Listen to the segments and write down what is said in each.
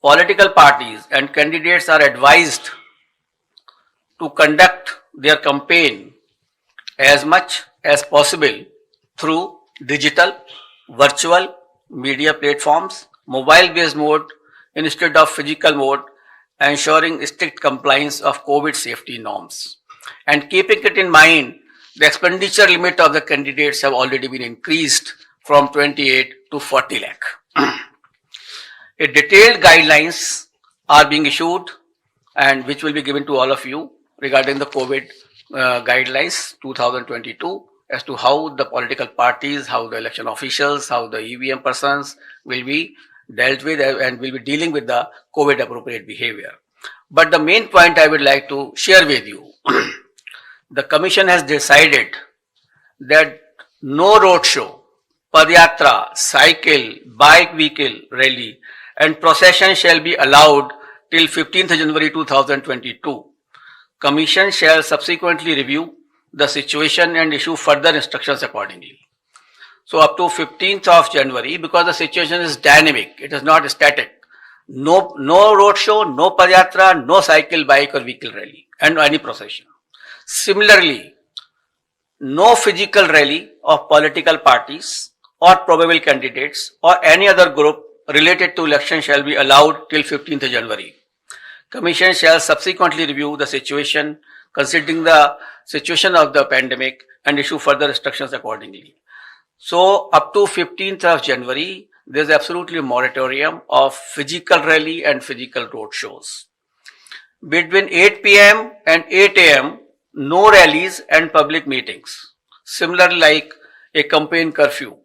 Political parties and candidates are advised to conduct their campaign as much as possible through digital, virtual media platforms, mobile-based mode instead of physical mode, ensuring strict compliance of COVID safety norms. And keeping it in mind, the expenditure limit of the candidates have already been increased from 28 to 40 lakh. A detailed guidelines are being issued and which will be given to all of you regarding the COVID guidelines 2022 as to how the political parties, how the election officials, how the EVM persons will be dealt with and will be dealing with the COVID appropriate behavior. But the main point I would like to share with you, the commission has decided that no roadshow, padyatra, cycle, bike vehicle rally and procession shall be allowed till 15th January 2022. Commission shall subsequently review the situation and issue further instructions accordingly. So up to 15th of January, because the situation is dynamic, it is not static. No roadshow, no padyatra, no cycle, bike or vehicle rally and any procession. Similarly, no physical rally of political parties or probable candidates or any other group related to election shall be allowed till 15th January. Commission shall subsequently review the situation considering the situation of the pandemic and issue further instructions accordingly. So up to 15th of January, there is absolutely a moratorium of physical rally and physical road shows. Between 8 p.m. and 8 a.m., no rallies and public meetings. Similarly, like a campaign curfew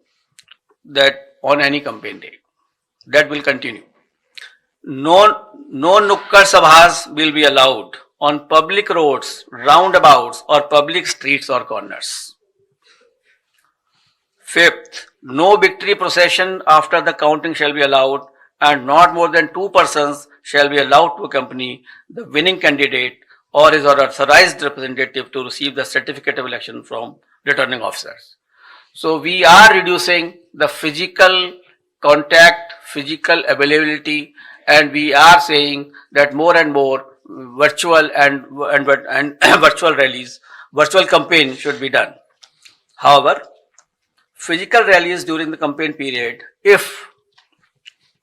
that on any campaign day. That will continue. No nukkad sabhas will be allowed on public roads, roundabouts or public streets or corners. Fifth, no victory procession after the counting shall be allowed and not more than 2 persons shall be allowed to accompany the winning candidate or his authorized representative to receive the certificate of election from returning officers. So we are reducing the physical contact, physical availability, and we are saying that more and more virtual and virtual rallies, virtual campaign should be done. However, physical rallies during the campaign period, if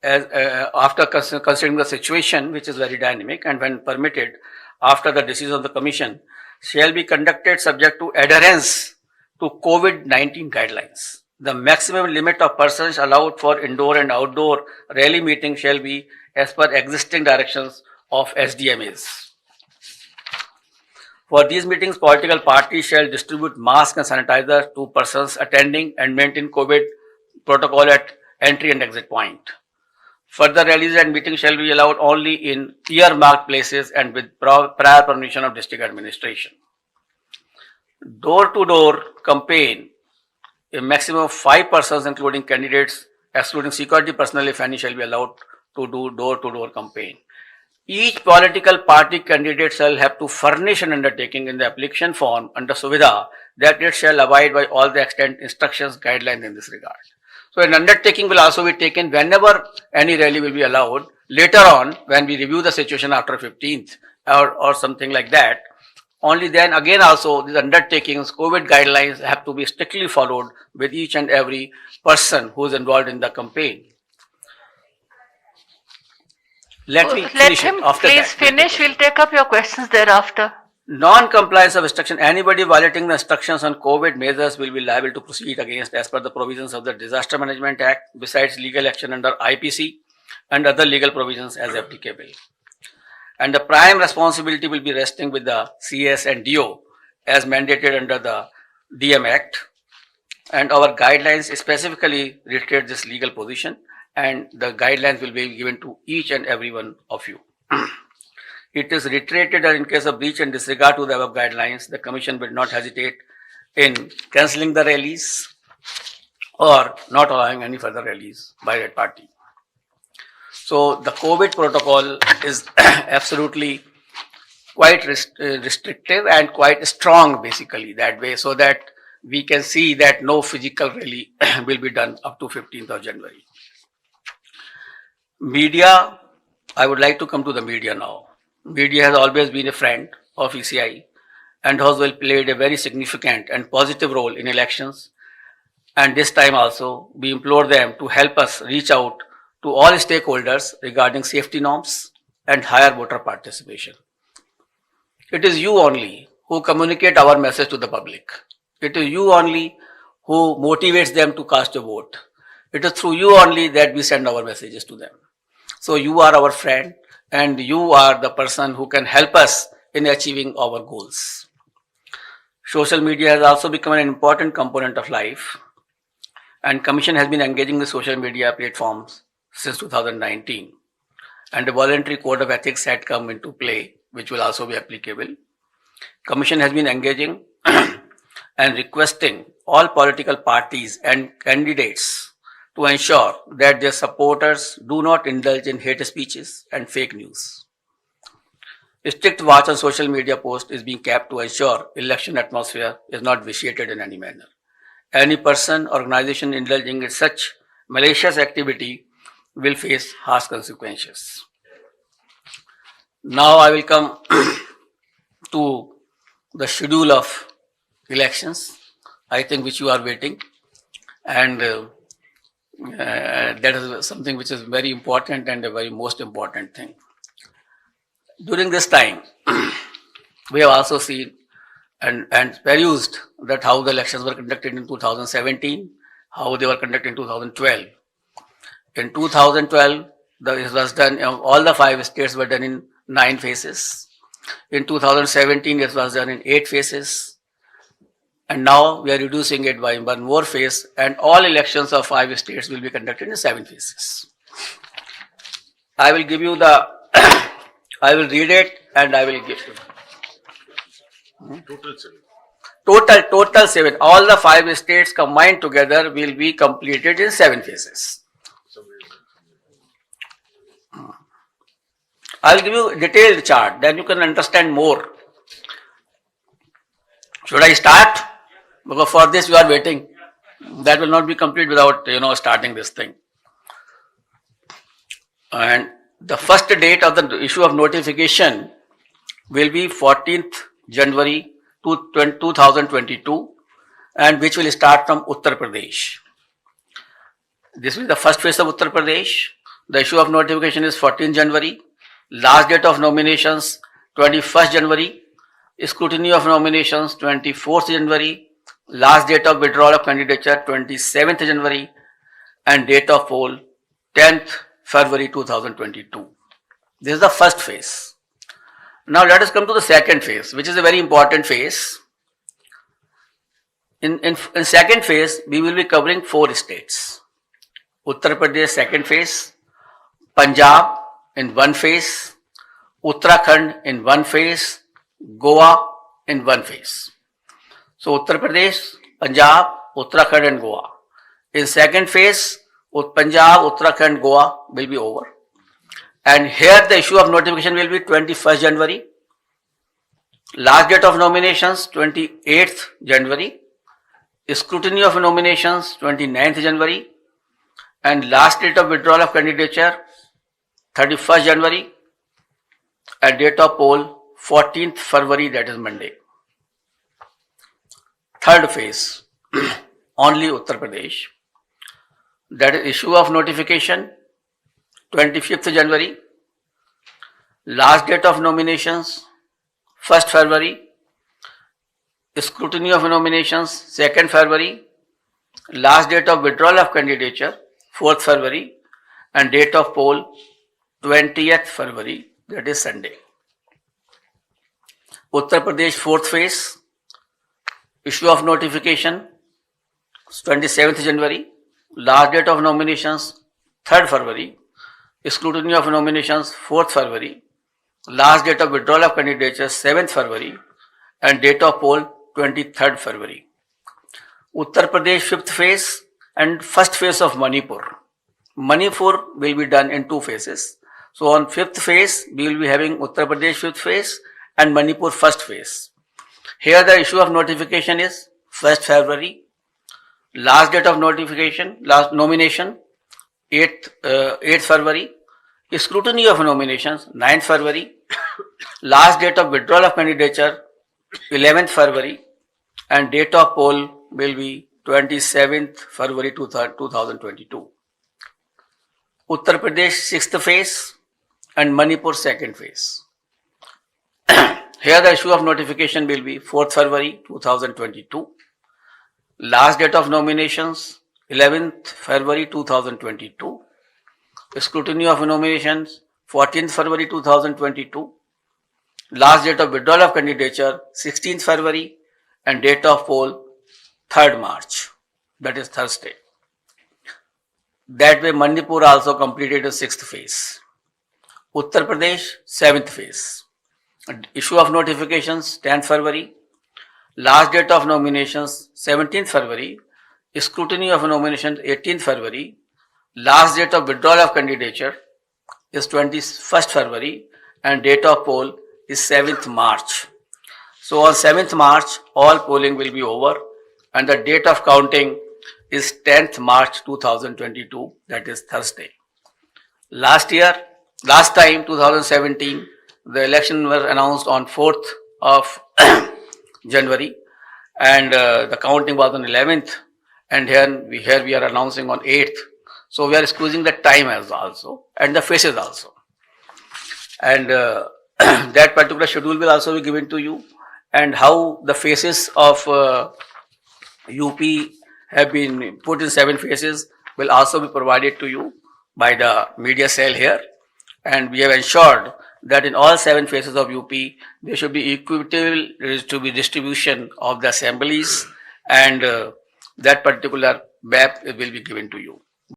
after considering the situation, which is very dynamic and when permitted after the decision of the commission, shall be conducted subject to adherence to COVID-19 guidelines. The maximum limit of persons allowed for indoor and outdoor rally meeting shall be as per existing directions of SDMAs. For these meetings, political parties shall distribute masks and sanitizer to persons attending and maintain COVID protocol at entry and exit point. Further rallies and meetings shall be allowed only in earmarked places and with prior permission of district administration. Door-to-door campaign, a maximum of 5 persons including candidates, excluding security personnel if any, shall be allowed to do door-to-door campaign. Each political party candidate shall have to furnish an undertaking in the application form under Suvidha that it shall abide by all the extant instructions, guidelines in this regard. So an undertaking will also be taken whenever any rally will be allowed. Later on, when we review the situation after 15th or something like that, only then again also these undertakings, COVID guidelines have to be strictly followed with each and every person who is involved in the campaign. Let me finish it. After please finish. We'll take up your questions thereafter. Non-compliance of instruction. Anybody violating the instructions on COVID measures will be liable to proceed against as per the provisions of the Disaster Management Act, besides legal action under IPC and other legal provisions as applicable. And the prime responsibility will be resting with the CS and DO as mandated under the DM Act. And our guidelines specifically reiterate this legal position, and the guidelines will be given to each and every one of you. It is reiterated that in case of breach and disregard to the above guidelines, the Commission will not hesitate in cancelling the rallies or not allowing any further rallies by that party. So the COVID protocol is absolutely quite restrictive and quite strong basically that way, so that we can see that no physical rally will be done up to 15th of January. Media I would like to come to the media now. Media has always been a friend of ECI and has well played a very significant and positive role in elections. And this time also, we implore them to help us reach out to all stakeholders regarding safety norms and higher voter participation. It is you only who communicate our message to the public. It is you only who motivates them to cast a vote. It is through you only that we send our messages to them. So you are our friend and you are the person who can help us in achieving our goals. Social media has also become an important component of life, and Commission has been engaging with social media platforms since 2019, and a voluntary code of ethics had come into play, which will also be applicable. Commission has been engaging and requesting all political parties and candidates to ensure that their supporters do not indulge in hate speeches and fake news. A strict watch on social media posts is being kept to ensure election atmosphere is not vitiated in any manner. Any person or organization indulging in such malicious activity will face harsh consequences. Now I will come to the schedule of elections, I think, which you are waiting, and that is something which is very important and a very most important thing. During this time, we have also seen and perused that how the elections were conducted in 2017, how they were conducted in 2012. In 2012, it was done, all the 5 states were done in 9 phases. In 2017, it was done in 8 phases. And now we are reducing it by 1 more phase, and all elections of 5 states will be conducted in 7 phases. I will give you the, I will read it and I will give you. Total 7. All the 5 states combined together will be completed in 7 phases. I will give you a detailed chart, then you can understand more. Should I start? Because for this you are waiting. That will not be complete without starting this thing. And the first date of the issue of notification will be 14th January 2022, and which will start from Uttar Pradesh. This is the first phase of Uttar Pradesh. The issue of notification is 14th January. Last date of nominations 21st January. Scrutiny of nominations 24th January. Last date of withdrawal of candidature 27th January. And date of poll 10th February 2022. This is the first phase. Now let us come to the second phase, which is a very important phase. In second phase, we will be covering 4 states. Uttar Pradesh second phase, Punjab in 1 phase, Uttarakhand in 1 phase, Goa in 1 phase. So Uttar Pradesh, Punjab, Uttarakhand and Goa. In second phase, Punjab, Uttarakhand, Goa will be over. And here the issue of notification will be 21st January. Last date of nominations 28th January. Scrutiny of nominations 29th January. And last date of withdrawal of candidature 31st January. And date of poll 14th February, that is Monday. Third phase, only Uttar Pradesh. That is issue of notification 25th January. Last date of nominations 1st February. Scrutiny of nominations 2nd February. Last date of withdrawal of candidature 4th February. And date of poll 20th February, that is Sunday. Uttar Pradesh 4th phase, issue of notification 27th January. Last date of nominations 3rd February. Scrutiny of nominations 4th February. Last date of withdrawal of candidature 7th February. And date of poll 23rd February. Uttar Pradesh 5th phase and first phase of Manipur. Manipur will be done in 2 phases. So on 5th phase, we will be having Uttar Pradesh 5th phase and Manipur first phase. Here the issue of notification is 1st February. Last date of notification, last nomination 8th February. Scrutiny of nominations 9th February. Last date of withdrawal of candidature 11th February, and date of poll will be 27th February 2022. Uttar Pradesh 6th phase and Manipur 2nd phase. Here the issue of notification will be 4th February 2022. Last date of nominations 11th February 2022. Scrutiny of nominations 14th February 2022. Last date of withdrawal of candidature 16th February, and date of poll 3rd March, that is Thursday. That way Manipur also completed the 6th phase. Uttar Pradesh 7th phase. Issue of notifications 10th February. Last date of nominations 17th February. Scrutiny of nominations 18th February. Last date of withdrawal of candidature is 21st February, and date of poll is 7th March. So on 7th March, all polling will be over, and the date of counting is 10th March 2022, that is Thursday. Last time 2017, the election was announced on 4th of January, and the counting was on 11th, and here we are announcing on 8th. So we are squeezing the time as also, and the faces also. And that particular schedule will also be given to you, and how the faces of UP have been put in 7 phases will also be provided to you by the media cell here. And we have ensured that in all 7 phases of UP, there should be equitable distribution of the assemblies, and that particular map will be given to you.